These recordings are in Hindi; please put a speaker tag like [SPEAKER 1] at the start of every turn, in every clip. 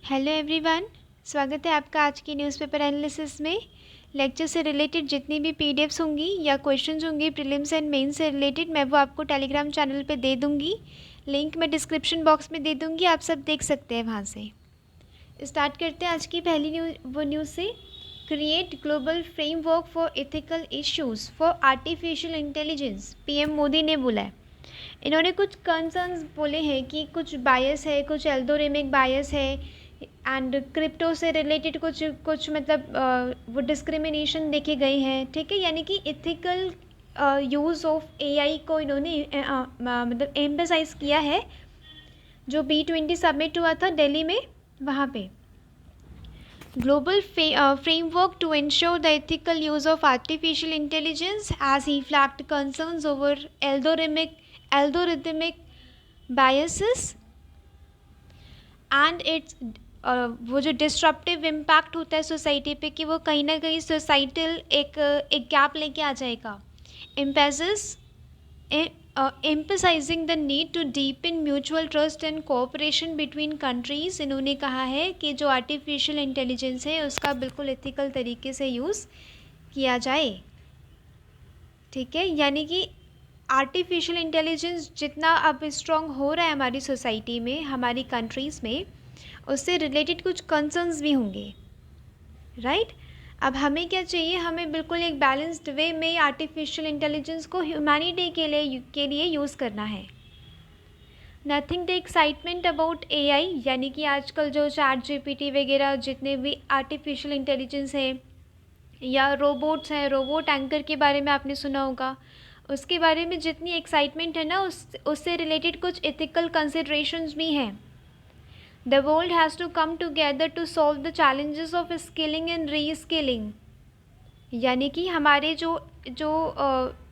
[SPEAKER 1] हेलो एवरीवन, स्वागत है आपका आज की न्यूज़पेपर एनालिसिस में। लेक्चर से रिलेटेड जितनी भी पीडीएफ्स होंगी या क्वेश्चंस होंगे प्रीलिम्स एंड मेंस से रिलेटेड, मैं वो आपको टेलीग्राम चैनल पे दे दूँगी। लिंक मैं डिस्क्रिप्शन बॉक्स में दे दूँगी, आप सब देख सकते हैं वहाँ से। स्टार्ट करते हैं आज की पहली न्यूज़ से। Create global framework for ethical issues for artificial intelligence, PM Modi ने बोला है। इन्होंने कुछ कंसर्न्स बोले हैं कि कुछ बायस है, कुछ एल्गोरिथमिक बायस है एंड क्रिप्टो से रिलेटेड कुछ कुछ वो डिस्क्रिमिनेशन देखे गए हैं। ठीक है, यानी कि इथिकल यूज़ ऑफ एआई को इन्होंने एम्फेसाइज किया है। जो B20 समिट हुआ था दिल्ली में, वहाँ पे global framework to ensure the ethical use of artificial intelligence, as he flagged concerns over algorithmic biases and its वो जो डिस्ट्रप्टिव इम्पैक्ट होता है सोसाइटी पे, कि वो कहीं ना कहीं सोसाइटल एक गैप लेके आ जाएगा। emphasizing the need to deepen mutual trust and cooperation between countries, इन्होंने कहा है कि जो आर्टिफिशियल इंटेलिजेंस है उसका बिल्कुल एथिकल तरीके से यूज़ किया जाए। ठीक है, यानी कि आर्टिफिशियल इंटेलिजेंस जितना अब स्ट्रॉन्ग हो रहा है हमारी सोसाइटी में, हमारी कंट्रीज़ में, उससे रिलेटेड कुछ कंसर्न्स भी होंगे, राइट। अब हमें क्या चाहिए, हमें बिल्कुल एक बैलेंस्ड वे में आर्टिफिशियल इंटेलिजेंस को ह्यूमैनिटी के लिए यूज़ करना है। Nothing the excitement about AI, यानी कि आजकल जो ChatGPT वगैरह जितने भी आर्टिफिशियल इंटेलिजेंस है या रोबोट्स हैं, रोबोट एंकर के बारे में आपने सुना होगा, उसके बारे में जितनी एक्साइटमेंट है ना, उससे रिलेटेड कुछ एथिकल कंसिडरेशंस भी हैं। The world has to come together to solve the challenges of skilling and reskilling, यानी कि हमारे जो जो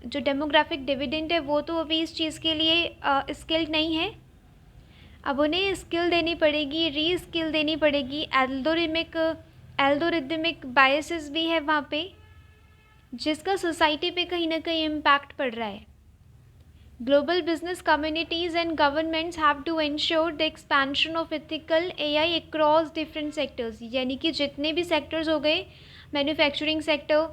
[SPEAKER 1] जो डेमोग्राफिक डिविडेंड है वो तो अभी इस चीज़ के लिए स्किल्ड नहीं है। अब उन्हें स्किल देनी पड़ेगी, री स्किल देनी पड़ेगी। एल्गोरिथमिक बायसेस भी है वहाँ पे, जिसका सोसाइटी पे कहीं ना कहीं इम्पैक्ट पड़ रहा है। Global business communities and governments have to ensure the expansion of ethical AI across different sectors, यानी कि जितने भी सेक्टर्स हो गए, मैन्युफैक्चरिंग सेक्टर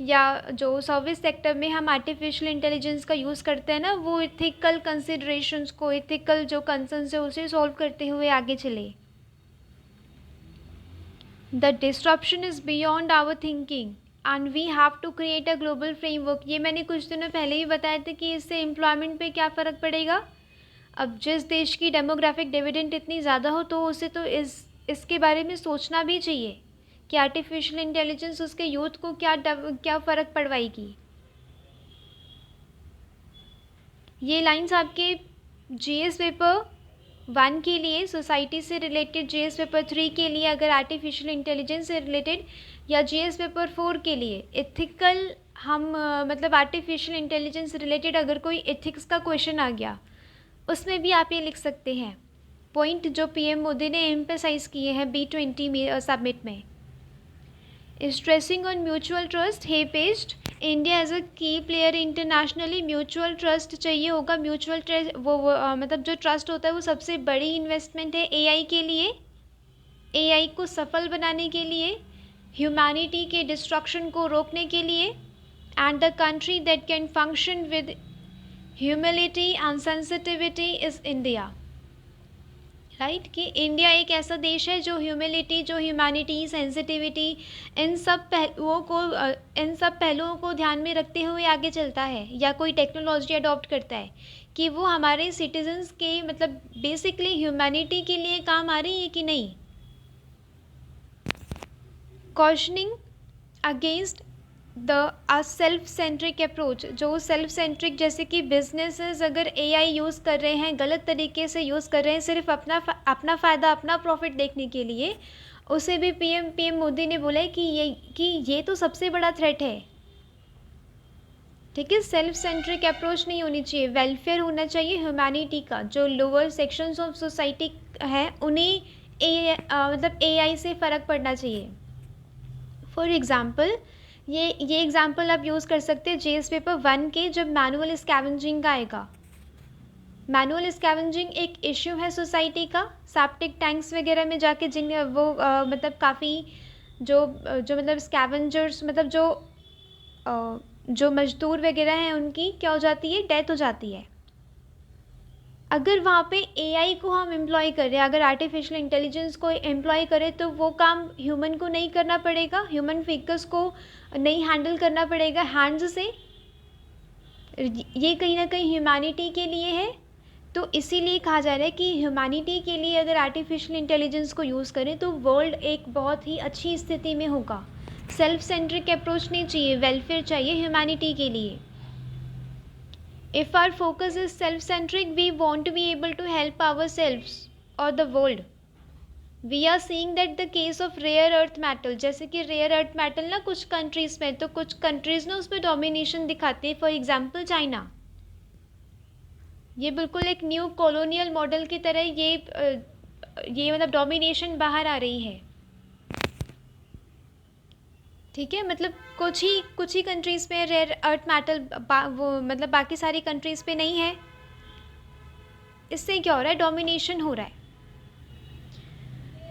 [SPEAKER 1] या जो सर्विस सेक्टर में हम आर्टिफिशियल इंटेलिजेंस का यूज़ करते हैं ना, वो एथिकल कंसिडरेशंस को, एथिकल जो कंसर्न्स है उसे सॉल्व करते हुए आगे चले। The disruption is beyond our thinking and we have to create a global framework, ये मैंने कुछ दिनों पहले ही बताया था कि इससे एम्प्लॉयमेंट पे क्या फ़र्क पड़ेगा। अब जिस देश की डेमोग्राफिक डिविडेंड इतनी ज़्यादा हो तो उसे तो इसके बारे में सोचना भी चाहिए कि आर्टिफिशियल इंटेलिजेंस उसके यूथ को क्या फ़र्क पड़वाएगी। ये लाइंस आपके GS पेपर 1 के लिए, सोसाइटी से रिलेटेड, GS पेपर 3 के लिए अगर आर्टिफिशियल इंटेलिजेंस से रिलेटेड, या GS पेपर 4 के लिए एथिकल, हम मतलब आर्टिफिशियल इंटेलिजेंस से रिलेटेड अगर कोई एथिक्स का क्वेश्चन आ गया, उसमें भी आप ये लिख सकते हैं पॉइंट जो PM मोदी ने एम्फेसाइज किए हैं B20 में समिट में। Stressing on mutual trust, he paste India as a key player internationally, mutual trust चाहिए होगा। म्यूचुअल ट्रस्ट मतलब जो ट्रस्ट होता है वो सबसे बड़ी इन्वेस्टमेंट है AI के लिए, AI को सफल बनाने के लिए, ह्यूमैनिटी के डिस्ट्रक्शन को रोकने के लिए, and the country that can function with humility and sensitivity is India, right. कि इंडिया एक ऐसा देश है जो ह्यूमिलिटी, जो ह्यूमैनिटी, सेंसिटिविटी, इन सब पहलुओं को ध्यान में रखते हुए आगे चलता है या कोई टेक्नोलॉजी अडॉप्ट करता है, कि वो हमारे सिटीजन्स के मतलब बेसिकली ह्यूमैनिटी के लिए काम आ रही है कि नहीं। कॉशनिंग against the self centric approach, जो सेल्फ सेंट्रिक, जैसे कि बिजनेसेस अगर AI यूज़ कर रहे हैं, गलत तरीके से यूज़ कर रहे हैं सिर्फ अपना फ़ायदा, अपना प्रॉफिट देखने के लिए, उसे भी PM मोदी ने बोला है कि ये तो सबसे बड़ा थ्रेट है। ठीक है, सेल्फ सेंट्रिक अप्रोच नहीं होनी चाहिए, वेलफेयर होना चाहिए ह्यूमैनिटी का। जो लोअर सेक्शंस ऑफ सोसाइटी हैं उन्हें मतलब AI से फ़र्क पड़ना चाहिए। फॉर एग्ज़ाम्पल, ये एग्ज़ाम्पल आप यूज़ कर सकते हैं GS पेपर 1 के, जब मैनुअल स्कैवेंजिंग का आएगा, मैनुअल स्कैवेंजिंग एक इश्यू है सोसाइटी का। सेप्टिक टैंक्स वगैरह में जाके जिन वो मतलब काफ़ी जो मतलब स्कैवेंजर्स मतलब जो मजदूर वगैरह हैं उनकी क्या हो जाती है, डेथ हो जाती है। अगर वहाँ पे एआई को हम एम्प्लॉय करें, अगर आर्टिफिशियल इंटेलिजेंस को एम्प्लॉय करें तो वो काम ह्यूमन को नहीं करना पड़ेगा, ह्यूमन फिगर्स को नहीं हैंडल करना पड़ेगा हैंड्स से। ये कहीं ना कहीं ह्यूमैनिटी के लिए है। तो इसीलिए कहा जा रहा है कि ह्यूमैनिटी के लिए अगर आर्टिफिशियल इंटेलिजेंस को यूज़ करें तो वर्ल्ड एक बहुत ही अच्छी स्थिति में होगा। सेल्फ सेंट्रिक अप्रोच नहीं चाहिए, वेलफेयर चाहिए ह्यूमैनिटी के लिए। If our focus is self-centric, we won't be able to help ourselves or the world. We are seeing that the case of rare earth metal, जैसे कि rare earth metal ना कुछ countries में, तो कुछ countries ना उसमें domination दिखाते हैं, for example चाइना। ये बिल्कुल एक न्यू कॉलोनियल मॉडल की तरह ये मतलब डोमिनेशन बाहर आ रही है। ठीक है, मतलब कुछ ही कंट्रीज़ में रेयर अर्थ मेटल वो मतलब बाकी सारी कंट्रीज़ पे नहीं है। इससे क्या हो रहा है, डोमिनेशन हो रहा है।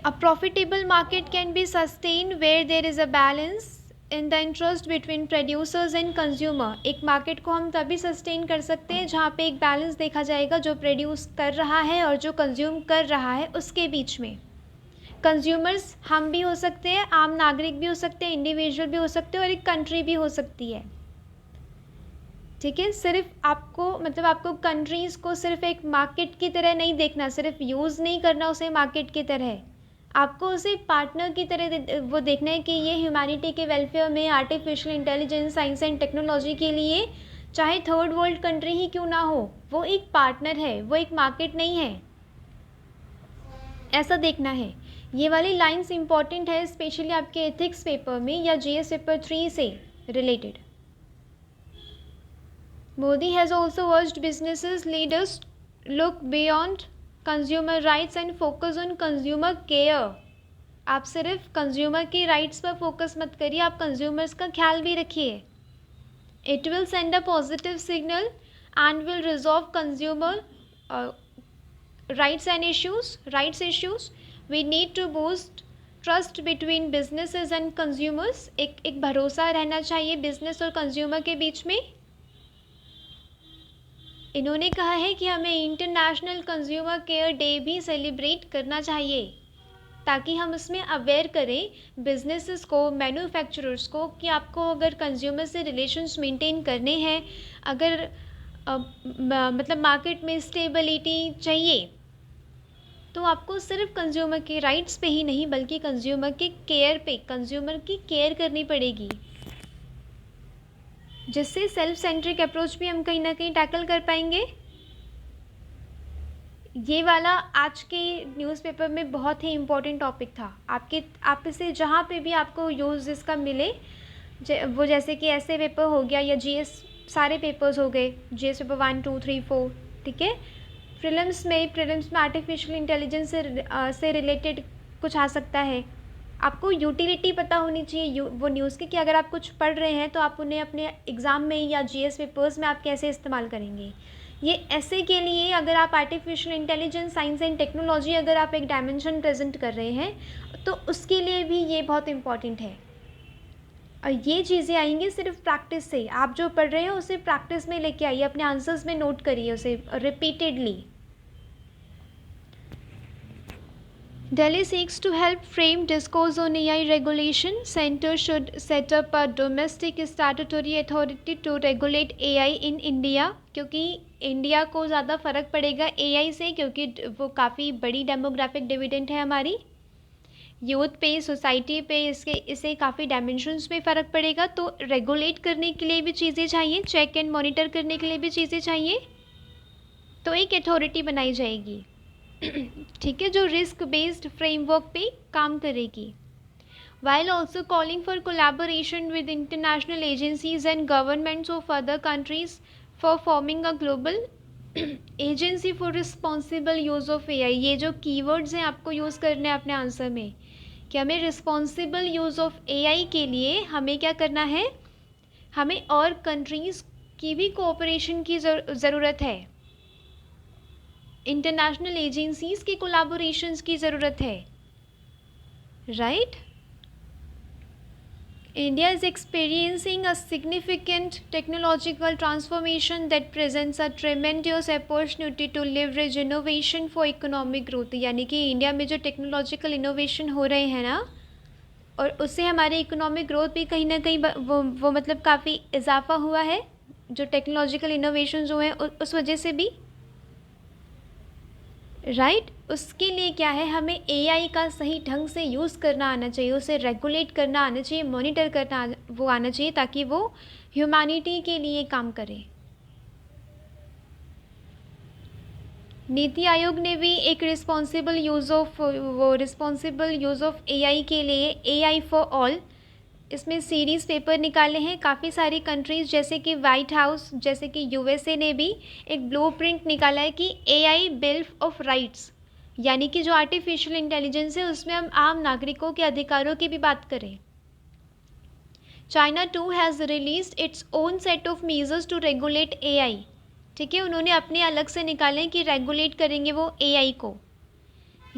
[SPEAKER 1] A profitable market can be sustain where there is a balance in the interest between producers and consumer. एक मार्केट को हम तभी सस्टेन कर सकते हैं जहाँ पे एक बैलेंस देखा जाएगा, जो प्रोड्यूस कर रहा है और जो कंज्यूम कर रहा है उसके बीच में। कंज्यूमर्स हम भी हो सकते हैं, आम नागरिक भी हो सकते हैं, इंडिविजुअल भी हो सकते हैं और एक कंट्री भी हो सकती है। ठीक है, सिर्फ आपको कंट्रीज़ को सिर्फ एक मार्केट की तरह नहीं देखना, सिर्फ यूज़ नहीं करना उसे मार्केट की तरह। आपको उसे पार्टनर की तरह वो देखना है कि ये ह्यूमैनिटी के वेलफेयर में artificial intelligence, science and technology के लिए चाहे थर्ड वर्ल्ड कंट्री ही क्यों ना हो, वो एक पार्टनर है, वो एक मार्केट नहीं है। ऐसा देखना है। ये वाली लाइंस इंपॉर्टेंट है, स्पेशली आपके एथिक्स पेपर में या जीएस पेपर 3 से related. Modi has also urged businesses leaders look beyond consumer rights and focus on consumer care. आप सिर्फ कंज्यूमर की राइट्स पर फोकस मत करिए, आप कंज्यूमर्स का ख्याल भी रखिए। It will send a positive signal and will resolve consumer rights issues. We need to boost trust between businesses and consumers. एक भरोसा रहना चाहिए बिजनेस और कंज्यूमर के बीच में। इन्होंने कहा है कि हमें इंटरनेशनल कंज्यूमर केयर डे भी सेलिब्रेट करना चाहिए, ताकि हम उसमें अवेयर करें बिजनेसेस को, मैन्युफैक्चरर्स को, कि आपको अगर कंज्यूमर से रिलेशंस मेंटेन करने हैं, अगर मतलब मार्केट में स्टेबिलिटी चाहिए, तो आपको सिर्फ कंज्यूमर के राइट्स पे ही नहीं बल्कि कंज्यूमर के केयर पे, कंज्यूमर की केयर करनी पड़ेगी, जिससे सेल्फ सेंट्रिक अप्रोच भी हम कहीं ना कहीं टैकल कर पाएंगे। ये वाला आज के न्यूज़पेपर में बहुत ही इम्पोर्टेंट टॉपिक था। आप इसे जहाँ पे भी आपको यूज़ इसका मिले, वो जैसे कि ऐसे पेपर हो गया या जीएस, सारे पेपर्स हो गए, जीएस पेपर 1 2 3 4, ठीक है। प्रीलिम्स में आर्टिफिशियल इंटेलिजेंस से रिलेटेड कुछ आ सकता है। आपको यूटिलिटी पता होनी चाहिए वो न्यूज़ की, कि अगर आप कुछ पढ़ रहे हैं तो आप उन्हें अपने एग्ज़ाम में या जीएस पेपर्स में आप कैसे इस्तेमाल करेंगे। ये ऐसे के लिए अगर आप artificial intelligence, science and technology अगर आप एक डायमेंशन प्रेजेंट कर रहे हैं तो उसके लिए भी ये बहुत इम्पॉर्टेंट है। और ये चीज़ें आएंगी सिर्फ प्रैक्टिस से। आप जो पढ़ रहे हो उसे प्रैक्टिस में लेके आइए, अपने आंसर्स में नोट करिए उसे repeatedly. Delhi seeks to help frame discourse on AI regulation. Center should set up a domestic statutory authority to regulate AI in India, क्योंकि इंडिया को ज़्यादा फ़र्क पड़ेगा AI से, क्योंकि वो काफ़ी बड़ी डेमोग्राफिक डिविडेंड है हमारी यूथ पे, सोसाइटी पे, इसे काफ़ी डायमेंशंस में फ़र्क पड़ेगा। तो रेगुलेट करने के लिए भी चीज़ें चाहिए, चेक एंड मॉनिटर करने के लिए भी चीज़ें चाहिए, तो एक अथॉरिटी बनाई जाएगी, ठीक है, जो रिस्क बेस्ड फ्रेमवर्क पे काम करेगी। while also calling for collaboration with international agencies and governments of other countries for forming a global agency for responsible use of AI। ये जो keywords हैं आपको यूज़ करने हैं अपने आंसर में, कि हमें रिस्पॉन्सिबल यूज़ ऑफ AI के लिए हमें क्या करना है, हमें और कंट्रीज़ की भी कोऑपरेशन की ज़रूरत है। इंटरनेशनल एजेंसीज की कोलैबोरेशंस की ज़रूरत है, right. India is experiencing a significant technological transformation that presents a tremendous opportunity to leverage innovation for economic growth। यानी कि इंडिया में जो टेक्नोलॉजिकल इनोवेशन हो रहे हैं ना, और उससे हमारी इकोनॉमिक ग्रोथ भी कहीं ना कहीं वो मतलब काफ़ी इजाफा हुआ है, जो टेक्नोलॉजिकल इनोवेशन जो हैं उस वजह से भी, राइट। उसके लिए क्या है, हमें एआई का सही ढंग से यूज़ करना आना चाहिए, उसे रेगुलेट करना आना चाहिए, मॉनिटर करना वो आना चाहिए, ताकि वो ह्यूमैनिटी के लिए काम करे। नीति आयोग ने भी एक रिस्पॉन्सिबल यूज़ ऑफ एआई के लिए एआई फॉर ऑल, इसमें सीरीज़ पेपर निकाले हैं। काफ़ी सारी कंट्रीज़ जैसे कि वाइट हाउस, जैसे कि यूएसए ने भी एक ब्लूप्रिंट निकाला है कि एआई बिल ऑफ राइट्स, यानी कि जो आर्टिफिशियल इंटेलिजेंस है उसमें हम आम नागरिकों के अधिकारों की भी बात करें। China too has released its own set of measures to regulate AI. ठीक है, उन्होंने अपने अलग से निकाले कि रेगुलेट करेंगे वो एआई को।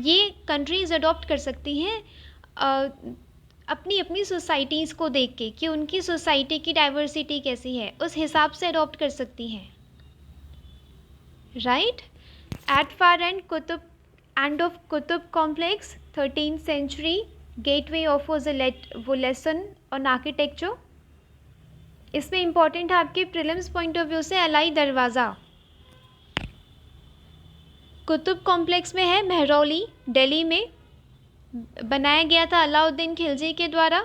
[SPEAKER 1] ये कंट्रीज़ अडॉप्ट कर सकती हैं अपनी अपनी सोसाइटीज़ को देख के कि उनकी सोसाइटी की डाइवर्सिटी कैसी है, उस हिसाब से अडॉप्ट कर सकती हैं, right. At far end of Qutub complex 13th century gateway offers वो लेसन ऑन आर्किटेक्चर। इसमें इम्पॉर्टेंट है आपके प्रीलिम्स पॉइंट ऑफ व्यू से अलाई दरवाज़ा। कुतुब कॉम्प्लेक्स में है, महरौली दिल्ली में, बनाया गया था अलाउद्दीन खिलजी के द्वारा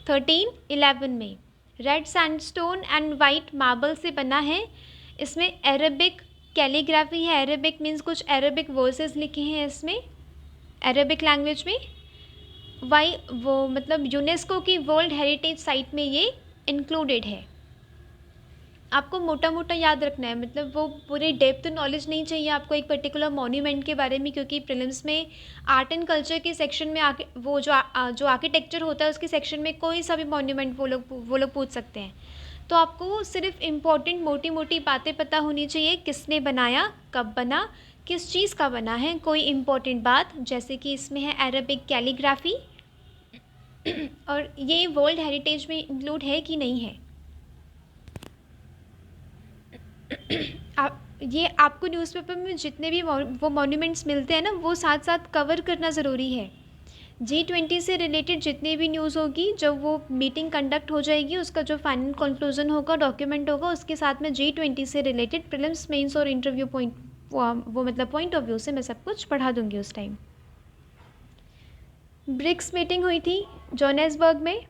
[SPEAKER 1] 1311 में। Red sandstone and white marble से बना है। इसमें अरेबिक कैलीग्राफी है, अरेबिक मीन्स कुछ अरेबिक वर्सेस लिखे हैं इसमें अरेबिक लैंग्वेज में। वो मतलब यूनेस्को की वर्ल्ड हेरिटेज साइट में ये इंक्लूडेड है। आपको मोटा मोटा याद रखना है, मतलब वो पूरी डेप्थ नॉलेज नहीं चाहिए आपको एक पर्टिकुलर मॉन्यूमेंट के बारे में, क्योंकि प्रीलिम्स में आर्ट एंड कल्चर के सेक्शन में वो जो आर्किटेक्चर होता है उसके सेक्शन में कोई सा भी मॉन्यूमेंट वो लोग पूछ सकते हैं। तो आपको सिर्फ इम्पॉर्टेंट मोटी मोटी बातें पता होनी चाहिए, किसने बनाया, कब बना, किस चीज़ का बना है, कोई इम्पॉर्टेंट बात, जैसे कि इसमें है अरेबिक कैलीग्राफी और ये वर्ल्ड हेरिटेज में इंक्लूड है कि नहीं है। ये आपको न्यूज़पेपर में जितने भी वो मॉन्यूमेंट्स मिलते हैं ना, वो साथ साथ कवर करना ज़रूरी है। G20 से रिलेटेड जितनी भी न्यूज़ होगी, जब वो मीटिंग कंडक्ट हो जाएगी, उसका जो फाइनल कंक्लूजन होगा, डॉक्यूमेंट होगा, उसके साथ में G20 से रिलेटेड प्रीलिम्स, मेंस और इंटरव्यू पॉइंट वो मतलब पॉइंट ऑफ व्यू से मैं सब कुछ पढ़ा दूंगी उस टाइम। ब्रिक्स मीटिंग हुई थी जोहान्सबर्ग में,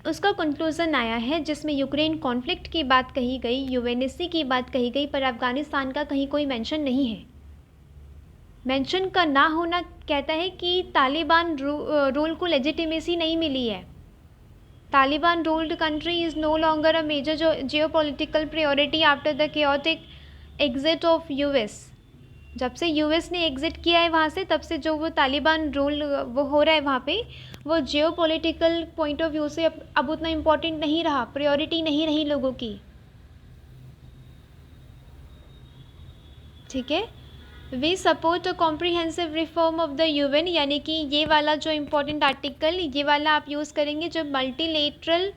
[SPEAKER 1] उसका कंक्लूज़न आया है जिसमें यूक्रेन कॉन्फ्लिक्ट की बात कही गई, यूएनएससी की बात कही गई, पर अफ़गानिस्तान का कहीं कोई मेंशन नहीं है। मेंशन का ना होना कहता है कि तालिबान रूल को लेजिटिमेसी नहीं मिली है। Taliban ruled country is no longer a major geopolitical priority after the chaotic exit of US. जब से यूएस ने एग्ज़िट किया है वहाँ से, तब से जो वो तालिबान रूल वो हो रहा है वहाँ पे, वो जियोपॉलिटिकल पॉइंट ऑफ व्यू से अब उतना इम्पोर्टेंट नहीं रहा, प्रायोरिटी नहीं रही लोगों की। ठीक है, we support a comprehensive reform of the UN, यानी कि ये वाला जो इम्पोर्टेंट आर्टिकल, ये वाला आप यूज़ करेंगे जब मल्टीलेटरल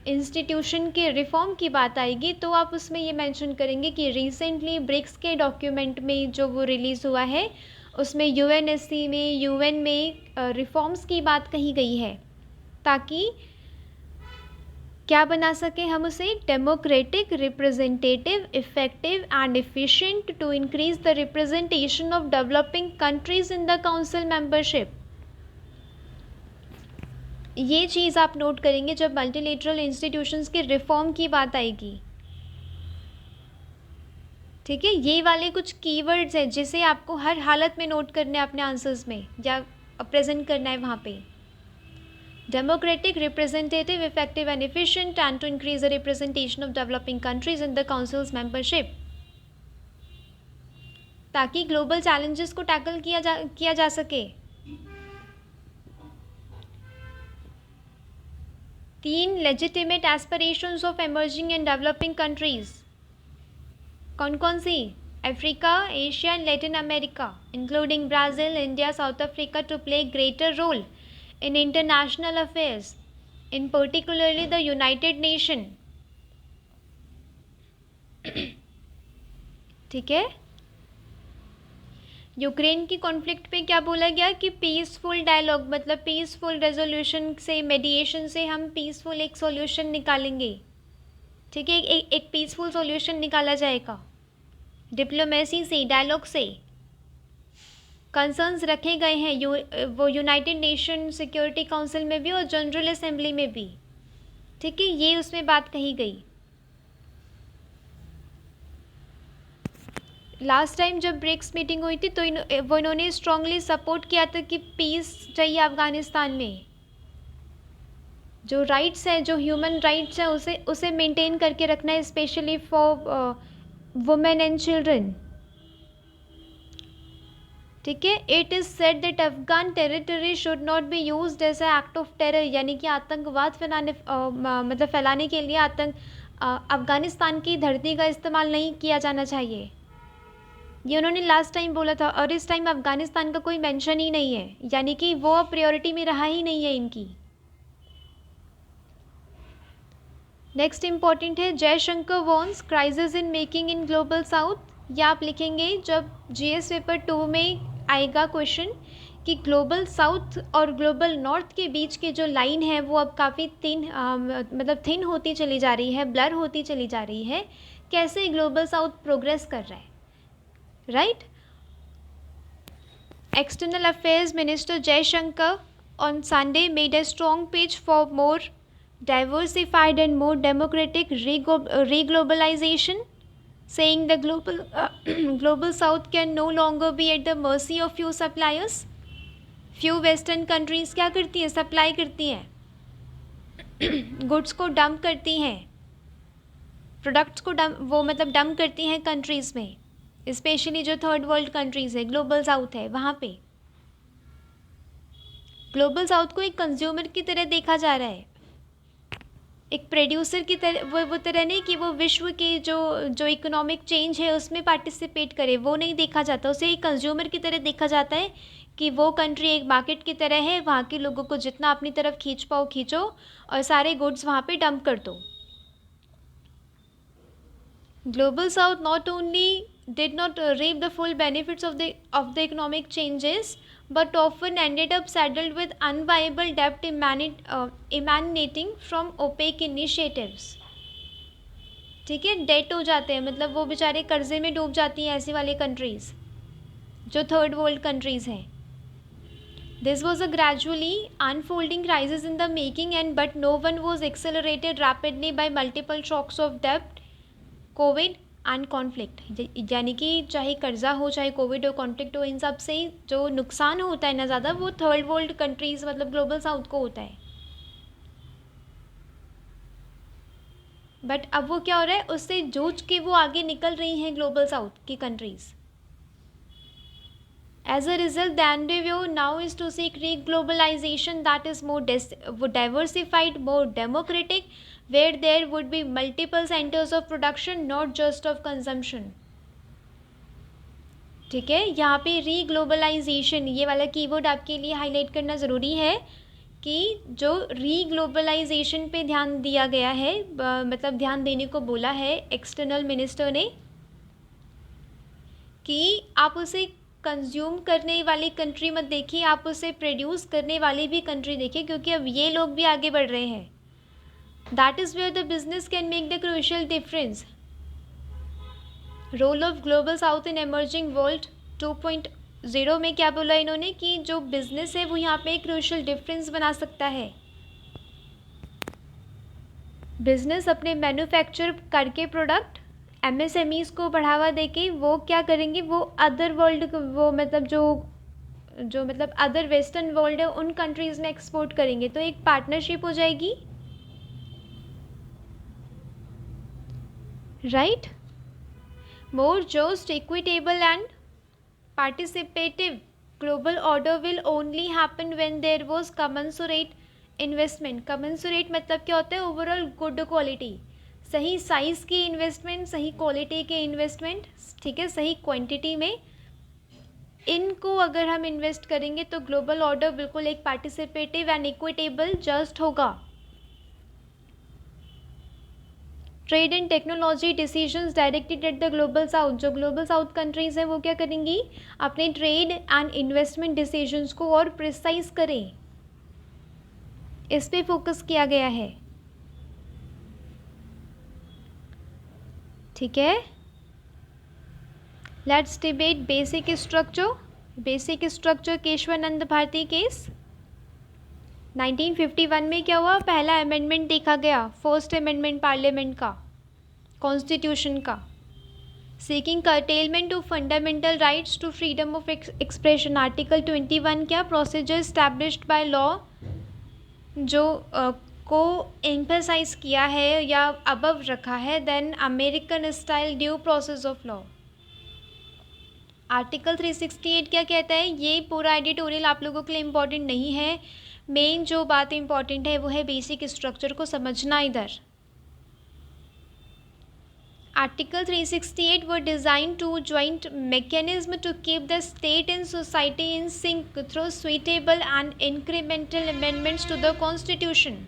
[SPEAKER 1] इंस्टीट्यूशन के रिफॉर्म की बात आएगी, तो आप उसमें ये मेंशन करेंगे कि रिसेंटली ब्रिक्स के डॉक्यूमेंट में जो वो रिलीज़ हुआ है, उसमें यूएनएससी में, यूएन में रिफॉर्म्स की बात कही गई है, ताकि क्या बना सके हम उसे, democratic, representative, effective and efficient to increase the representation of developing countries in the council membership. ये चीज़ आप नोट करेंगे जब मल्टीलेटरल इंस्टीट्यूशंस के रिफॉर्म की बात आएगी। ठीक है, ये वाले कुछ कीवर्ड्स हैं जिसे आपको हर हालत में नोट करना है अपने आंसर्स में, या प्रेजेंट करना है वहाँ पे। Democratic, representative, effective and efficient, and to increase the representation of developing countries in the council's membership, ताकि ग्लोबल चैलेंजेस को टैकल किया जा सके। 3 legitimate aspirations of emerging and developing countries, कौन कौन सी? Africa, Asia and Latin America, including Brazil, India, South Africa, to play a greater role in international affairs, in particularly the United Nations. ठीक है. यूक्रेन की कॉन्फ्लिक्ट पे क्या बोला गया कि पीसफुल डायलॉग, मतलब पीसफुल रेजोल्यूशन से, मेडिएशन से हम पीसफुल एक सॉल्यूशन निकालेंगे. ठीक है, एक पीसफुल सॉल्यूशन निकाला जाएगा. डिप्लोमेसी से, डायलॉग से कंसर्न्स रखे गए हैं वो यूनाइटेड नेशन सिक्योरिटी काउंसिल में भी और जनरल असेंबली में भी. ठीक है, ये उसमें बात कही गई. लास्ट टाइम जब ब्रिक्स मीटिंग हुई थी तो इन्होंने स्ट्रांगली सपोर्ट किया था कि पीस चाहिए अफ़गानिस्तान में. जो राइट्स हैं, जो ह्यूमन राइट्स हैं, उसे मेंटेन करके रखना है, specially for women and children. ठीक है. It is said that Afghan territory should not be used as a act of terror, यानी कि आतंकवाद फैलाने के लिए अफगानिस्तान की धरती का इस्तेमाल नहीं किया जाना चाहिए. ये उन्होंने लास्ट टाइम बोला था और इस टाइम अफगानिस्तान का कोई मेंशन ही नहीं है, यानी कि वो अब प्रायोरिटी में रहा ही नहीं है इनकी. नेक्स्ट इम्पॉर्टेंट है Jaishankar warns crisis in making in global south. या आप लिखेंगे जब जीएस पेपर 2 में आएगा क्वेश्चन कि ग्लोबल साउथ और ग्लोबल नॉर्थ के बीच की जो लाइन है वो अब काफ़ी थिन होती चली जा रही है, ब्लर होती चली जा रही है. कैसे ग्लोबल साउथ प्रोग्रेस कर रहा है, right. External Affairs Minister Jaishankar on Sunday made a strong pitch for more diversified and more democratic reglobalization, saying the global South can no longer be at the mercy of few suppliers. Few Western countries क्या करती हैं, सप्लाई करती हैं, गुड्स को डंप करती हैं, प्रोडक्ट्स को डंप करती हैं कंट्रीज़ में, स्पेशली जो थर्ड वर्ल्ड कंट्रीज़ है, ग्लोबल साउथ है, वहाँ पे ग्लोबल साउथ को एक कंज्यूमर की तरह देखा जा रहा है, एक प्रोड्यूसर की तरह. वो तरह नहीं कि वो विश्व की जो इकोनॉमिक चेंज है उसमें पार्टिसिपेट करे, वो नहीं देखा जाता. उसे एक कंज्यूमर की तरह देखा जाता है कि वो कंट्री एक मार्केट की तरह है, वहाँ के लोगों को जितना अपनी तरफ खींच पाओ खींचो और सारे गुड्स वहाँ पे डंप कर दो. Global South not only did not reap the full benefits of the economic changes, but often ended up saddled with unviable debt emanating from opaque initiatives. ठीक है, डेट हो जाते हैं, मतलब वो बेचारे कर्जे में डूब जाती हैं ऐसी वाली कंट्रीज़ जो थर्ड वर्ल्ड कंट्रीज़ हैं. This was a gradually unfolding crisis in the making, but no one was accelerated rapidly by multiple shocks of debt, Covid and conflict. यानी कि चाहे कर्जा हो, चाहे कोविड हो, कॉन्फ्लिक्ट हो, इन सब से जो नुकसान होता है ना ज़्यादा, वो थर्ड वर्ल्ड कंट्रीज़ मतलब ग्लोबल साउथ को होता है. बट अब वो क्या हो रहा है, उससे जूझ के वो आगे निकल रही हैं ग्लोबल साउथ की countries. As a result, the endeavor now is to seek re-globalization that is more diversified, more democratic, where there would be multiple centers of production, not just of consumption. ठीक है, यहाँ पे रीग्लोबलाइजेशन ये वाला कीवर्ड आपके लिए हाईलाइट करना ज़रूरी है कि जो रीग्लोबलाइजेशन पे ध्यान दिया गया है, मतलब ध्यान देने को बोला है एक्सटर्नल मिनिस्टर ने, कि आप उसे कंज्यूम करने वाली कंट्री मत देखिए, आप उसे प्रोड्यूस करने वाली भी कंट्री देखिए, क्योंकि अब ये लोग भी आगे बढ़ रहे हैं. That is where the business can make the crucial difference. Role of global south in emerging world 2.0 में क्या बोला इन्होंने कि जो बिजनेस है वो यहाँ पे एक क्रूशियल डिफरेंस बना सकता है. बिजनेस अपने मैन्युफैक्चर करके प्रोडक्ट एमएसएमईज़ को बढ़ावा देके वो क्या करेंगे, वो अदर वर्ल्ड, वो मतलब जो मतलब अदर वेस्टर्न वर्ल्ड है उन कंट्रीज़ में एक्सपोर्ट करेंगे. तो एक पार्टनरशिप हो जाएगी, right. More just, equitable and participative global order will only happen when there was commensurate investment. Commensurate मतलब क्या होता है, ओवरऑल गुड क्वालिटी, सही साइज़ की इन्वेस्टमेंट, सही क्वालिटी के इन्वेस्टमेंट, ठीक है, सही क्वांटिटी में, इनको अगर हम इन्वेस्ट करेंगे तो ग्लोबल ऑर्डर बिल्कुल एक पार्टिसिपेटिव एंड इक्विटेबल जस्ट होगा। Trade and technology decisions directed at the global south, जो ग्लोबल साउथ कंट्रीज़ हैं वो क्या करेंगी, अपने ट्रेड एंड इन्वेस्टमेंट डिसीजंस को और प्रिसाइज करें, इस पे फोकस किया गया है। ठीक है, let's debate basic structure. Basic structure Kesavananda Bharati case. 1951 में क्या हुआ, पहला अमेंडमेंट देखा गया, फर्स्ट अमेंडमेंट पार्लियामेंट का, कॉन्स्टिट्यूशन का। Seeking curtailment to fundamental rights to freedom of expression, article 21 क्या, प्रोसीजर स्टैब्लिश्ड बाय लॉ, जो को एम्फेसाइज किया है या अबव रखा है then American style due process of law. Article 368 क्या कहता है, ये पूरा एडिटोरियल आप लोगों के लिए इम्पॉर्टेंट नहीं है, मेन जो बात इम्पॉर्टेंट है वो है बेसिक स्ट्रक्चर को समझना इधर। Article 368 were designed to joint mechanism to keep the state and society in sync through suitable and incremental amendments to the constitution।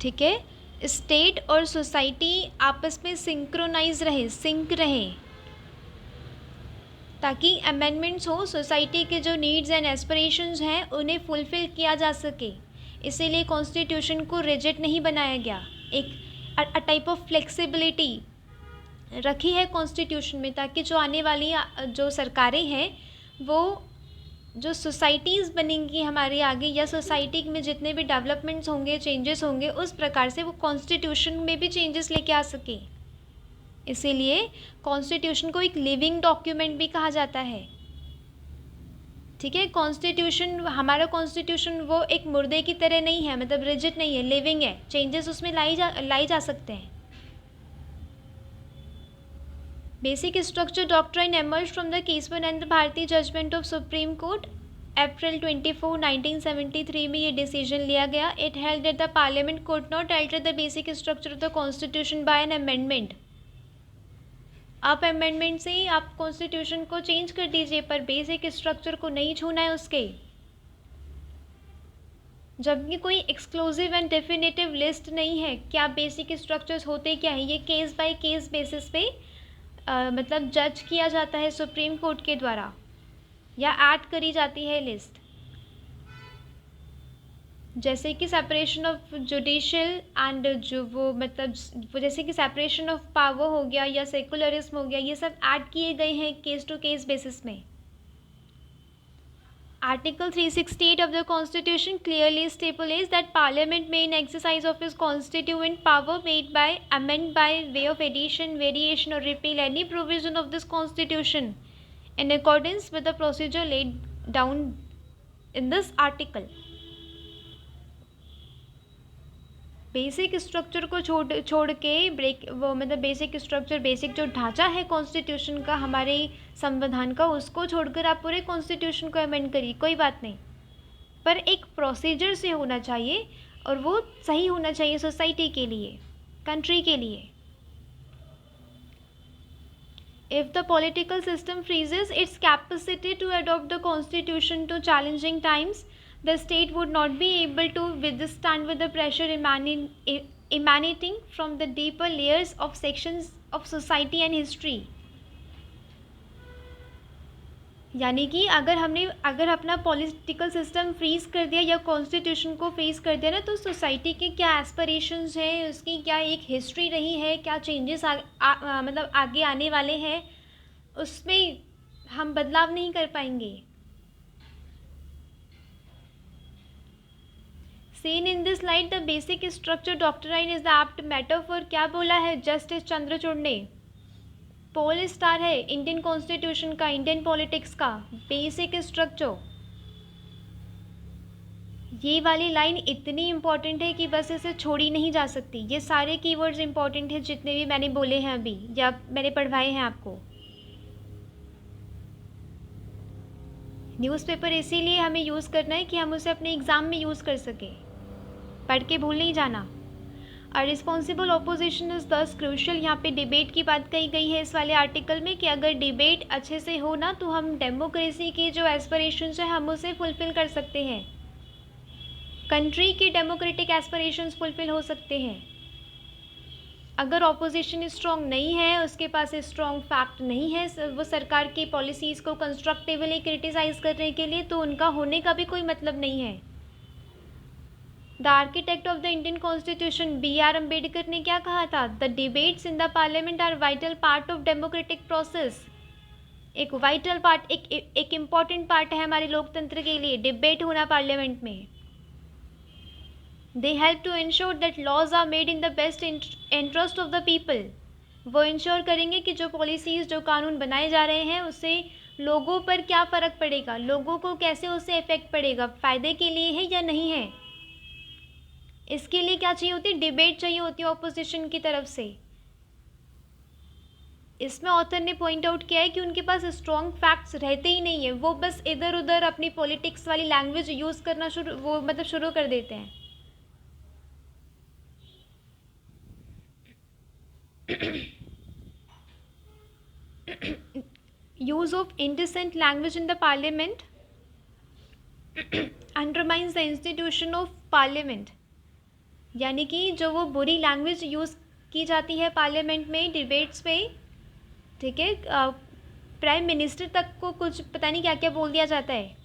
[SPEAKER 1] ठीक है, स्टेट और सोसाइटी आपस में सिंक्रोनाइज रहे, सिंक रहे, ताकि अमेंडमेंट्स हो, सोसाइटी के जो नीड्स एंड एस्पिरेशंस हैं उन्हें फुलफ़िल किया जा सके। इसीलिए कॉन्स्टिट्यूशन को रिजिड नहीं बनाया गया, एक टाइप ऑफ फ्लेक्सिबिलिटी रखी है कॉन्स्टिट्यूशन में, ताकि जो आने वाली जो सरकारें हैं वो जो सोसाइटीज़ बनेंगी हमारे आगे, या सोसाइटी में जितने भी डेवलपमेंट्स होंगे, चेंजेस होंगे, उस प्रकार से वो कॉन्स्टिट्यूशन में भी चेंजेस लेके आ सके। इसीलिए कॉन्स्टिट्यूशन को एक लिविंग डॉक्यूमेंट भी कहा जाता है। ठीक है, कॉन्स्टिट्यूशन, हमारा कॉन्स्टिट्यूशन वो एक मुर्दे की तरह नहीं है, मतलब रिजिड नहीं है, लिविंग है, चेंजेस उसमें लाई जा सकते हैं। Basic structure doctrine emerge from the Kesavananda Bharati judgment of Supreme Court, April 24, 1973 में ये डिसीजन लिया गया। It held that the parliament could not alter the basic structure of the constitution by an amendment. आप अमेंडमेंट से ही आप कॉन्स्टिट्यूशन को चेंज कर दीजिए, पर बेसिक स्ट्रक्चर को नहीं छूना है उसके। जबकि कोई एक्सक्लूसिव एंड डेफिनेटिव लिस्ट नहीं है क्या बेसिक स्ट्रक्चर्स होते क्या है, ये केस बाय केस बेसिस पे मतलब जज किया जाता है सुप्रीम कोर्ट के द्वारा, या ऐड करी जाती है लिस्ट। जैसे कि सेपरेशन ऑफ जुडिशियल एंड जो वो मतलब वो जैसे कि सेपरेशन ऑफ पावर हो गया या सेकुलरिज्म हो गया, ये सब ऐड किए गए हैं केस टू केस बेसिस में। Article 368 of the Constitution clearly stipulates that Parliament may in exercise of its constituent power made by amend by way of addition, variation or repeal any provision of this Constitution in accordance with the procedure laid down in this article। Basic structure को छोड़ के ब्रेक वो मतलब बेसिक स्ट्रक्चर, बेसिक जो ढांचा है कॉन्स्टिट्यूशन का, हमारे संविधान का, उसको छोड़कर आप पूरे कॉन्स्टिट्यूशन को अमेंड करिए, कोई बात नहीं, पर एक प्रोसीजर से होना चाहिए और वो सही होना चाहिए सोसाइटी के लिए, कंट्री के लिए। If the political system freezes its capacity to adopt the constitution to challenging times, the state would not be able to withstand with the pressure emanating from the deeper layers of sections of society and history। यानी कि अगर अपना पॉलिटिकल सिस्टम फ्रीज कर दिया या कॉन्स्टिट्यूशन को फ्रीज कर दिया ना, तो सोसाइटी के क्या एस्पिरेशंस हैं, उसकी क्या एक हिस्ट्री रही है, क्या चेंजेस मतलब आगे आने वाले हैं, उसमें हम बदलाव नहीं कर पाएंगे। Seen in this light, the basic structure doctrine is the apt metaphor। क्या बोला है जस्टिस चंद्रचूड़ ने, पोल स्टार है इंडियन कॉन्स्टिट्यूशन का, इंडियन पॉलिटिक्स का बेसिक स्ट्रक्चर। ये वाली लाइन इतनी इम्पॉर्टेंट है कि बस इसे छोड़ी नहीं जा सकती। ये सारे कीवर्ड्स इम्पॉर्टेंट हैं जितने भी मैंने बोले हैं अभी या मैंने पढ़वाए हैं आपको। न्यूज़पेपर इसीलिए हमें यूज़ करना है कि हम उसे अपने एग्ज़ाम में यूज़ कर सकें, पढ़ के भूल नहीं जाना। अ रिस्पॉन्सिबल ऑपोजिशन इज़ दस क्रूशल। यहाँ पे डिबेट की बात कही गई है इस वाले आर्टिकल में कि अगर डिबेट अच्छे से हो ना तो हम डेमोक्रेसी की जो एस्पिरेशंस है हम उसे फुलफ़िल कर सकते हैं, कंट्री की डेमोक्रेटिक एस्पिरेशंस फुलफ़िल हो सकते हैं। अगर ऑपोजिशन स्ट्रॉन्ग नहीं है, उसके पास स्ट्रॉन्ग फैक्ट नहीं है वो सरकार की पॉलिसीज़ को कंस्ट्रक्टिवली क्रिटिसाइज़ करने के लिए, तो उनका होने का भी कोई मतलब नहीं है। The architect of the Indian constitution B.R. Ambedkar ने क्या कहा था? The debates in the parliament are vital part of democratic process. एक वाइटल पार्ट, एक इम्पॉर्टेंट पार्ट है हमारे लोकतंत्र के लिए डिबेट होना पार्लियामेंट में। They help to ensure that laws are made in the best interest of the people. वो इंश्योर करेंगे कि जो पॉलिसीज़, जो कानून बनाए जा रहे हैं उससे लोगों पर क्या फ़र्क पड़ेगा, लोगों को कैसे उससे इफ़ेक्ट पड़ेगा, फ़ायदे के लिए है या नहीं है। इसके लिए क्या चाहिए होती है? डिबेट चाहिए होती है ऑपोजिशन की तरफ से। इसमें ऑथर ने पॉइंट आउट किया है कि उनके पास स्ट्रॉन्ग फैक्ट्स रहते ही नहीं है, वो बस इधर उधर अपनी पॉलिटिक्स वाली लैंग्वेज यूज़ करना शुरू कर देते हैं। use of indecent language in the parliament undermines the institution of parliament। यानी कि जो वो बुरी लैंग्वेज यूज़ की जाती है पार्लियामेंट में डिबेट्स पे, ठीक है, प्राइम मिनिस्टर तक को कुछ पता नहीं क्या क्या बोल दिया जाता है।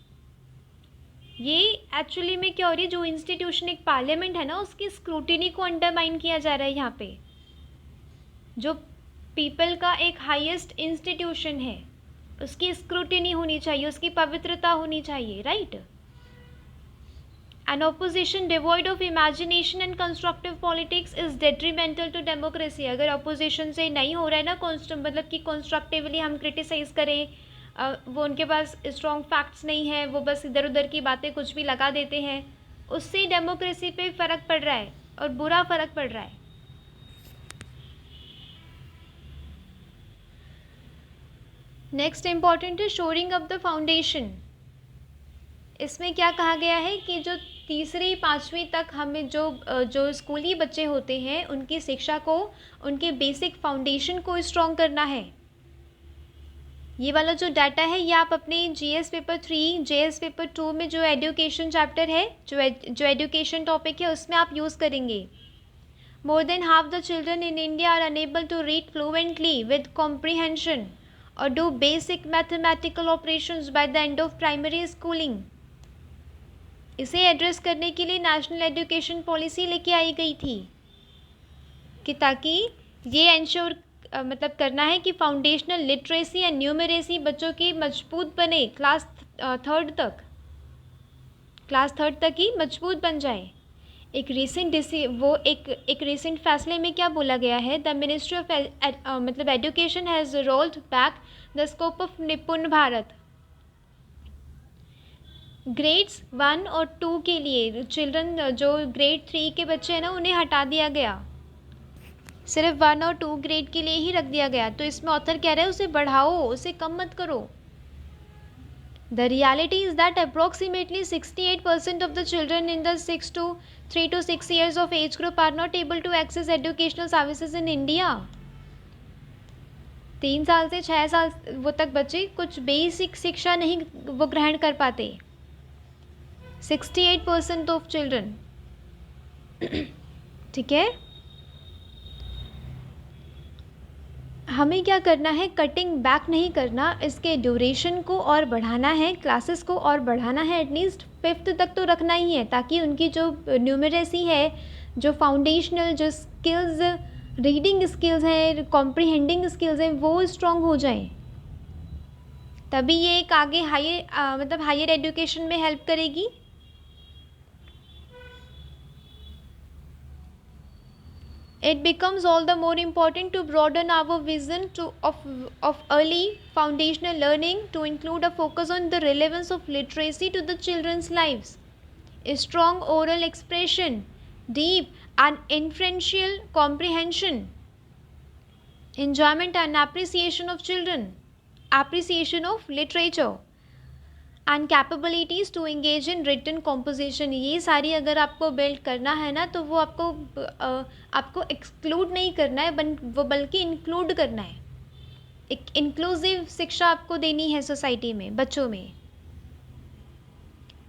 [SPEAKER 1] ये एक्चुअली में क्या हो रही है, जो इंस्टीट्यूशन एक पार्लियामेंट है ना उसकी स्क्रूटिनी को अंडरमाइन किया जा रहा है। यहाँ पे जो पीपल का एक हाईएस्ट इंस्टीट्यूशन है उसकी स्क्रूटिनी होनी चाहिए, उसकी पवित्रता होनी चाहिए, right. An opposition devoid of imagination and constructive politics is detrimental to democracy. अगर ऑपोजिशन से नहीं हो रहा है ना मतलब कि कंस्ट्रक्टिवली हम क्रिटिसाइज़ करें, वो उनके पास स्ट्रॉन्ग फैक्ट्स नहीं है, वो बस इधर उधर की बातें कुछ भी लगा देते हैं, उससे डेमोक्रेसी पे फ़र्क पड़ रहा है और बुरा फ़र्क पड़ रहा है। नेक्स्ट इम्पॉर्टेंट है शोरिंग अप द फाउंडेशन। इसमें क्या कहा गया है कि जो तीसरी पाँचवीं तक हमें जो स्कूली बच्चे होते हैं उनकी शिक्षा को, उनके बेसिक फाउंडेशन को स्ट्रॉन्ग करना है। ये वाला जो डाटा है ये आप अपने GS पेपर 3, JS पेपर 2 में जो एजुकेशन चैप्टर है, जो एजुकेशन टॉपिक है उसमें आप यूज़ करेंगे। More than half the children in India are unable to read fluently with comprehension और do basic mathematical operations by the end of primary schooling. इसे एड्रेस करने के लिए नेशनल एजुकेशन पॉलिसी लेके आई गई थी कि ताकि ये इंश्योर मतलब करना है कि फाउंडेशनल लिटरेसी एंड न्यूमरेसी बच्चों की मजबूत बने, क्लास थर्ड तक ही मजबूत बन जाए। एक रीसेंट फैसले में क्या बोला गया है? द मिनिस्ट्री ऑफ मतलब education has rolled back the scope of निपुण भारत। ग्रेड्स 1 और 2 के लिए चिल्ड्रन, जो ग्रेड 3 के बच्चे हैं ना उन्हें हटा दिया गया, सिर्फ 1 और 2 ग्रेड के लिए ही रख दिया गया। तो इसमें ऑथर कह रहे हैं उसे बढ़ाओ, उसे कम मत करो। The reality is that approximately 68% of the children in the 3 to 6 years of age group are not able to access educational services in India। 3 साल से 6 साल वो तक बच्चे कुछ बेसिक शिक्षा नहीं वो ग्रहण कर पाते। 68% ऑफ चिल्ड्रन, ठीक है। हमें क्या करना है? कटिंग बैक नहीं करना, इसके ड्यूरेशन को और बढ़ाना है, क्लासेस को और बढ़ाना है, एटलीस्ट 5th तक तो रखना ही है ताकि उनकी जो न्यूमरेसी है, जो फाउंडेशनल जो स्किल्स, रीडिंग स्किल्स हैं, कॉम्प्रीहेंडिंग स्किल्स हैं, वो स्ट्रॉन्ग हो जाएं। तभी ये एक आगे हायर एजुकेशन में हेल्प करेगी। It becomes all the more important to broaden our vision of early foundational learning to include a focus on the relevance of literacy to the children's lives. A strong oral expression, deep and inferential comprehension, enjoyment and appreciation of children, appreciation of literature, and capabilities to engage in written composition, ये सारी अगर आपको बिल्ड करना है ना, तो वो आपको एक्सक्लूड नहीं करना है, वो बल्कि इंक्लूड करना है। एक इंक्लूसिव शिक्षा आपको देनी है सोसाइटी में, बच्चों में।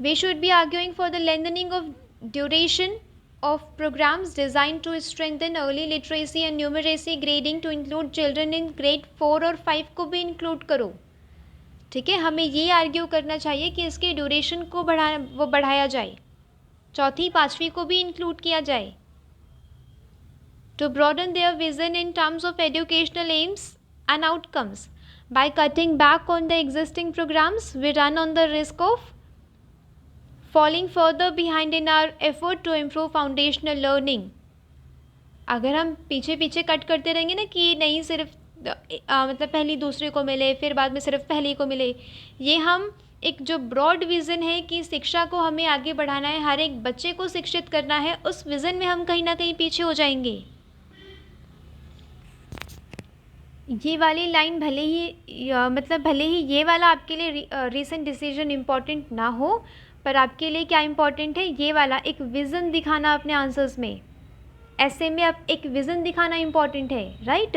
[SPEAKER 1] We should be arguing for the lengthening of duration of programs designed to strengthen early literacy and numeracy grading to include children in grade 4 और 5 को भी include करो। ठीक है, हमें ये आर्ग्यू करना चाहिए कि इसके ड्यूरेशन को बढ़ाया जाए, चौथी पाँचवीं को भी इंक्लूड किया जाए। To broaden their vision in terms of educational aims and outcomes by cutting back on the existing programs, we run on the risk of falling further behind in our effort to improve foundational learning। अगर हम पीछे पीछे कट करते रहेंगे ना कि नहीं सिर्फ मतलब पहली दूसरे को मिले, फिर बाद में सिर्फ पहली को मिले, ये हम एक जो ब्रॉड विज़न है कि शिक्षा को हमें आगे बढ़ाना है, हर एक बच्चे को शिक्षित करना है, उस विज़न में हम कहीं ना कहीं पीछे हो जाएंगे। ये वाली लाइन भले ही ये वाला आपके लिए रीसेंट डिसीजन इम्पॉर्टेंट ना हो, पर आपके लिए क्या इम्पॉर्टेंट है, ये वाला एक विज़न दिखाना अपने आंसर्स में। ऐसे में अब एक विज़न दिखाना इम्पॉर्टेंट है, राइट।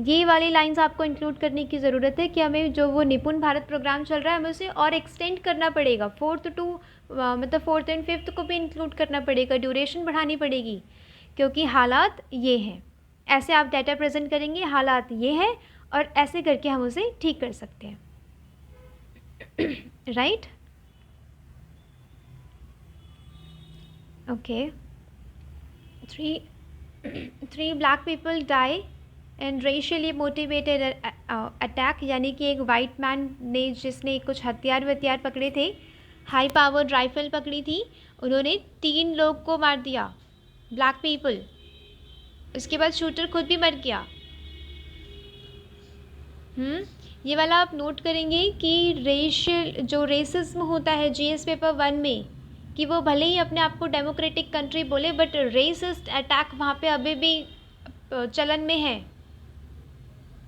[SPEAKER 1] ये वाली लाइंस आपको इंक्लूड करने की ज़रूरत है कि हमें जो वो निपुण भारत प्रोग्राम चल रहा है, हमें उसे और एक्सटेंड करना पड़ेगा, 4th एंड 5th को भी इंक्लूड करना पड़ेगा, ड्यूरेशन बढ़ानी पड़ेगी, क्योंकि हालात ये हैं। ऐसे आप डाटा प्रेजेंट करेंगे, हालात ये हैं, और ऐसे करके हम उसे ठीक कर सकते हैं, right. Okay. Three black people die in racially motivated attack, यानी कि एक वाइट मैन ने, जिसने कुछ हथियार पकड़े थे, हाई पावर्ड राइफल पकड़ी थी, उन्होंने 3 लोग को मार दिया, ब्लैक पीपल। उसके बाद शूटर खुद भी मर गया। ये वाला आप नोट करेंगे कि रेसिज्म होता है जीएस पेपर 1 में, कि वो भले ही अपने आप को डेमोक्रेटिक कंट्री बोले, बट रेसिस्ट अटैक वहाँ पे अभी भी चलन में है,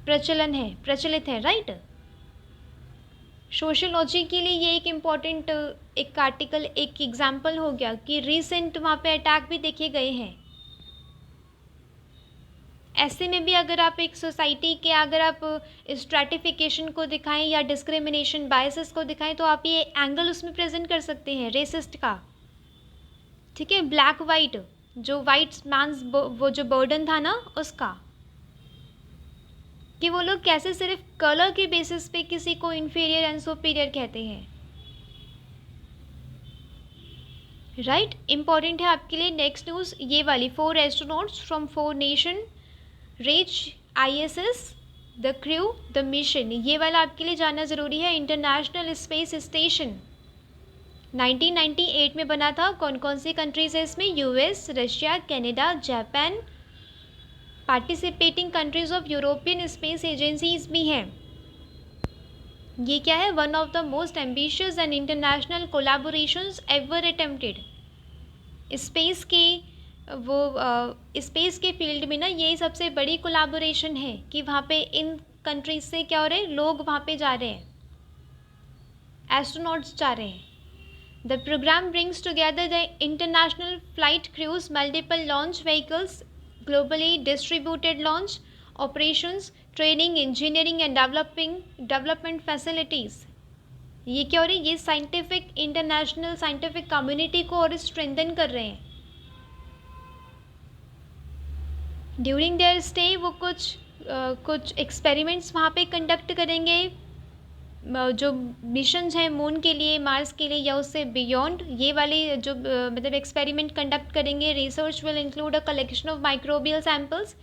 [SPEAKER 1] प्रचलित है, राइट। सोशियोलॉजी के लिए ये एक इम्पॉर्टेंट एक आर्टिकल, एक एग्जाम्पल हो गया कि रिसेंट वहाँ पे अटैक भी देखे गए हैं। ऐसे में भी अगर आप एक सोसाइटी के अगर आप स्ट्रैटिफिकेशन को दिखाएं या डिस्क्रिमिनेशन बायसेस को दिखाएं, तो आप ये एंगल उसमें प्रेजेंट कर सकते हैं रेसिस्ट का। ठीक है, ब्लैक वाइट, जो वाइट मैंस वो जो बर्डन था ना, उसका, कि वो लोग कैसे सिर्फ कलर के बेसिस पे किसी को इन्फीरियर एंड सुपीरियर कहते हैं, राइट। इंपॉर्टेंट है आपके लिए नेक्स्ट न्यूज़ ये वाली, 4 astronauts from 4 nation reach ISS, the crew, the mission, ये वाला आपके लिए जानना ज़रूरी है। इंटरनेशनल स्पेस स्टेशन 1998 में बना था। कौन कौन सी कंट्रीज है इसमें? US, Russia, Canada, Japan, participating countries of European space agencies भी हैं। ये क्या है? One of the most ambitious and international collaborations ever attempted. Space के फील्ड में ना ये सबसे बड़ी कोलैबोरेशन है कि वहाँ पे इन कंट्रीज से क्या हो रहे हैं, लोग वहाँ पे जा रहे हैं, एस्ट्रोनॉट्स जा रहे हैं। The program brings together the international flight crews, multiple launch vehicles, globally distributed launch operations, training, engineering and development facilities. ये क्या हो रही है? ये साइंटिफिक, इंटरनेशनल साइंटिफिक कम्युनिटी को और स्ट्रेंथन कर रहे हैं। ड्यूरिंग देयर स्टे वो कुछ एक्सपेरिमेंट्स वहाँ पे कंडक्ट करेंगे, जो मिशंस हैं मून के लिए, मार्स के लिए या उससे बियॉन्ड, ये वाले जो मतलब एक्सपेरिमेंट कंडक्ट करेंगे। Research will include a collection of microbial samples.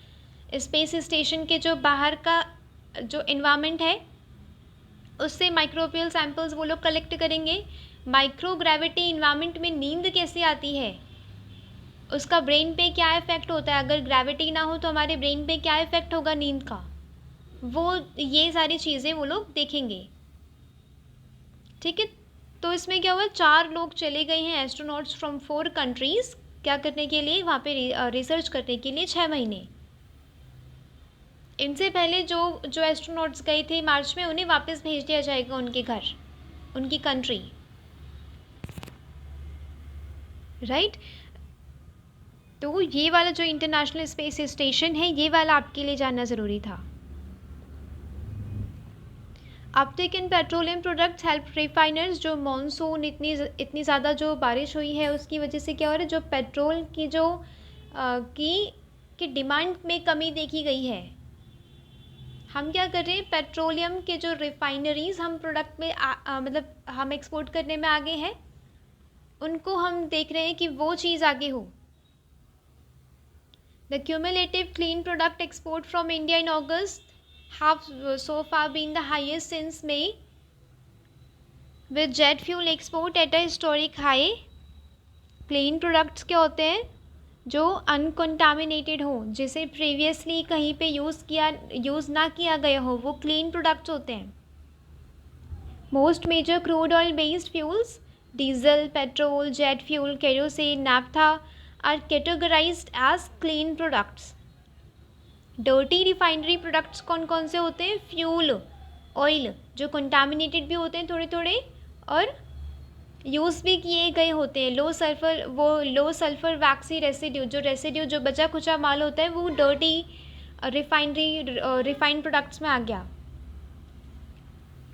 [SPEAKER 1] Space station के जो बाहर का जो इन्वायरमेंट है उससे माइक्रोबियल सैम्पल्स वो लोग कलेक्ट करेंगे। माइक्रोग्रेविटी इन्वायरमेंट में नींद कैसे आती है, उसका ब्रेन पे क्या इफ़ेक्ट होता है, अगर ग्रेविटी ना हो तो हमारे ब्रेन पे क्या इफ़ेक्ट होगा नींद का, वो ये सारी चीज़ें वो लोग देखेंगे। ठीक है, तो इसमें क्या हुआ, 4 लोग चले गए हैं एस्ट्रोनॉट्स फ्रॉम 4 कंट्रीज़, क्या करने के लिए? वहाँ पे रिसर्च करने के लिए 6 महीने। इनसे पहले जो एस्ट्रोनॉट्स गए थे मार्च में, उन्हें वापस भेज दिया जाएगा उनके घर। उनकी कंट्री, राइट। तो ये वाला जो इंटरनेशनल स्पेस स्टेशन है, ये वाला आपके लिए जानना ज़रूरी था। Uptake in petroleum products help refiners, जो मॉनसून इतनी ज़्यादा जो बारिश हुई है उसकी वजह से क्या हो रहा है, जो पेट्रोल की जो की डिमांड में कमी देखी गई है। हम क्या कर रहे हैं, पेट्रोलियम के जो रिफाइनरीज हम प्रोडक्ट में मतलब हम एक्सपोर्ट करने में आगे हैं, उनको हम देख रहे हैं कि वो चीज़ आगे हो। The cumulative clean product export from India in August have so far been the highest since May, with jet fuel export at a historic high. Clean products क्या होते हैं, जो अनकंटामिनेटेड हो, जिसे प्रीवियसली कहीं पे यूज़ ना किया गया हो, वो क्लीन प्रोडक्ट्स होते हैं। Most major crude oil based fuels, diesel, petrol, jet fuel, kerosene, naphtha are categorized as clean products. Dirty refinery products कौन कौन से होते हैं, फ्यूल ऑयल, जो कंटामिनेटेड भी होते हैं थोड़े थोड़े और यूज़ भी किए गए होते हैं। लो सल्फर वैक्सी रेसिड्यू जो बचा खुचा माल होता है, वो डर्टी रिफाइंड प्रोडक्ट्स में आ गया।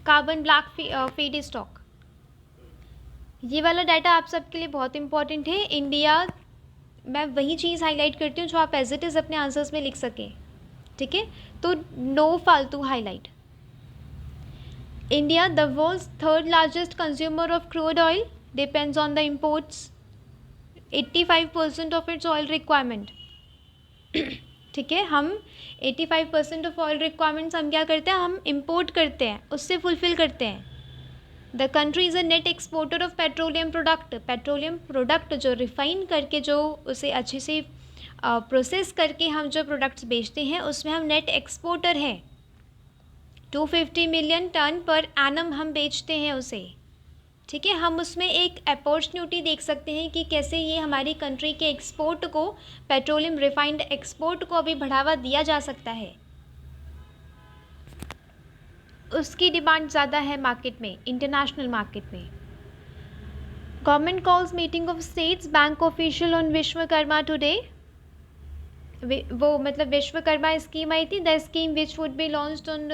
[SPEAKER 1] कार्बन ब्लैक फीड स्टॉक, ये वाला डाटा आप सबके लिए बहुत इंपॉर्टेंट है। इंडिया, मैं वही चीज़ हाईलाइट करती हूँ जो आप एज इट इज़ अपने आंसर्स में लिख सकें, ठीक है। तो नो फालतू highlight. India, the world's third largest consumer of crude oil, depends on the imports 85% of its oil requirement, ठीक है। हम 85% ऑफ ऑयल रिक्वायरमेंट्स हम क्या करते हैं, हम इम्पोर्ट करते हैं, उससे फुलफ़िल करते हैं। The country is a net exporter of petroleum product जो रिफ़ाइन करके, जो उसे अच्छे से प्रोसेस करके हम जो प्रोडक्ट्स बेचते हैं, उसमें हम नेट एक्सपोर्टर हैं। 250 मिलियन टन पर एनम हम बेचते हैं उसे, ठीक है। हम उसमें एक अपॉर्चुनिटी देख सकते हैं कि कैसे ये हमारी कंट्री के एक्सपोर्ट को, पेट्रोलियम रिफाइंड एक्सपोर्ट को अभी बढ़ावा दिया जा सकता है। उसकी डिमांड ज़्यादा है मार्केट में, इंटरनेशनल मार्केट में। Government calls meeting of states bank official on Vishwakarma today, वो मतलब विश्वकर्मा स्कीम आई थी, the scheme which would be launched on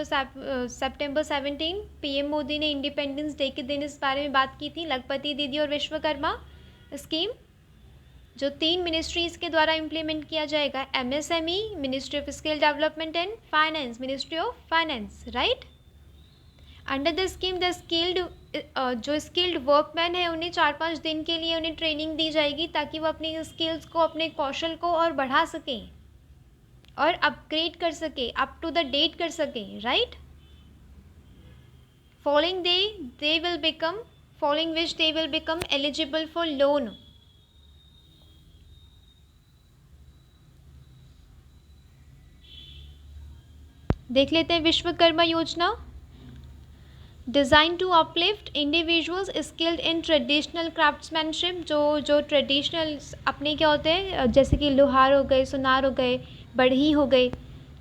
[SPEAKER 1] September 17। PM Modi ने इंडिपेंडेंस डे के दिन इस बारे में बात की थी, लखपति दीदी और विश्वकर्मा स्कीम, जो 3 मिनिस्ट्रीज़ के द्वारा इम्प्लीमेंट किया जाएगा। MSME, ministry of skill development, and finance, ministry of finance, right. Under the scheme the जो स्किल्ड वर्कमैन है, उन्हें 4-5 दिन के लिए उन्हें ट्रेनिंग दी जाएगी, ताकि वो अपनी स्किल्स को, अपने कौशल को और बढ़ा सकें और अपग्रेड कर सके, अप टू द डेट कर सके, राइट। Following which they will become eligible for loan. देख लेते हैं Vishwakarma Yojana. Design to uplift individuals skilled in traditional craftsmanship, जो ट्रेडिशनल अपने क्या होते हैं, जैसे कि लोहार हो गए, सुनार हो गए, बढ़ई हो गए,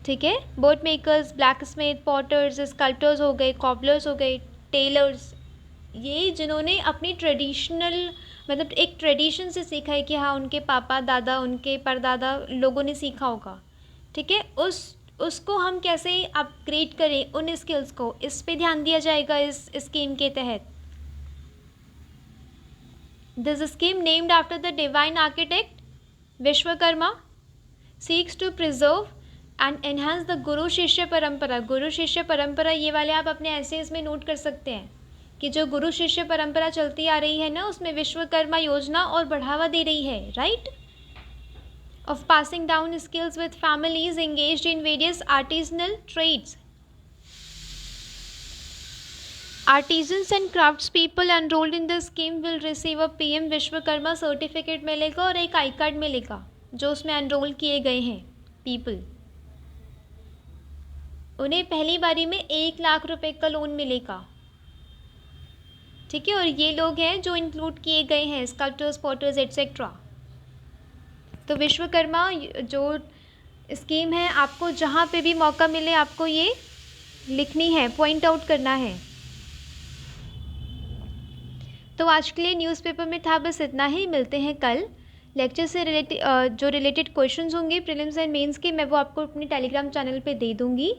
[SPEAKER 1] ठीक है। Boat makers, blacksmith, potters, sculptors हो गए, कॉबलर्स हो गए, टेलर्स, ये जिन्होंने अपनी ट्रेडिशनल, मतलब एक ट्रेडिशन से सीखा है कि हाँ, उनके पापा दादा, उनके परदादा लोगों ने सीखा होगा, ठीक है। उसको हम कैसे अपग्रेड करें, उन स्किल्स को, इस पे ध्यान दिया जाएगा इस स्कीम के तहत। This scheme named after the divine architect Vishwakarma seeks to preserve and enhance the guru shishya परंपरा। गुरु शिष्य परंपरा, ये वाले आप अपने एसेज में नोट कर सकते हैं कि जो गुरु शिष्य परंपरा चलती आ रही है ना, उसमें विश्वकर्मा योजना और बढ़ावा दे रही है, right. of passing down skills with families engaged in various artisanal trades. Artisans and craftspeople enrolled in the scheme will receive a PM Vishwakarma certificate मिलेगा और एक आई कार्ड मिलेगा, जो उसमें एनरोल किए गए हैं पीपल, उन्हें पहली बारी में 1 लाख रुपए का लोन मिलेगा, ठीक है। और ये लोग हैं जो इंक्लूड किए गए हैं, स्कल्प्टर्स, पॉटर्स एट्सेट्रा। तो विश्वकर्मा जो स्कीम है, आपको जहाँ पे भी मौका मिले आपको ये लिखनी है, पॉइंट आउट करना है। तो आज के लिए न्यूज़पेपर में था बस इतना ही। मिलते हैं कल। लेक्चर से जो रिलेटेड क्वेश्चंस होंगे प्रीलिम्स एंड मेंस के, मैं वो आपको अपने टेलीग्राम चैनल पे दे दूँगी।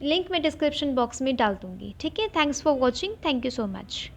[SPEAKER 1] लिंक मैं डिस्क्रिप्शन बॉक्स में डाल दूँगी। ठीक है, thanks for watching, thank you so much.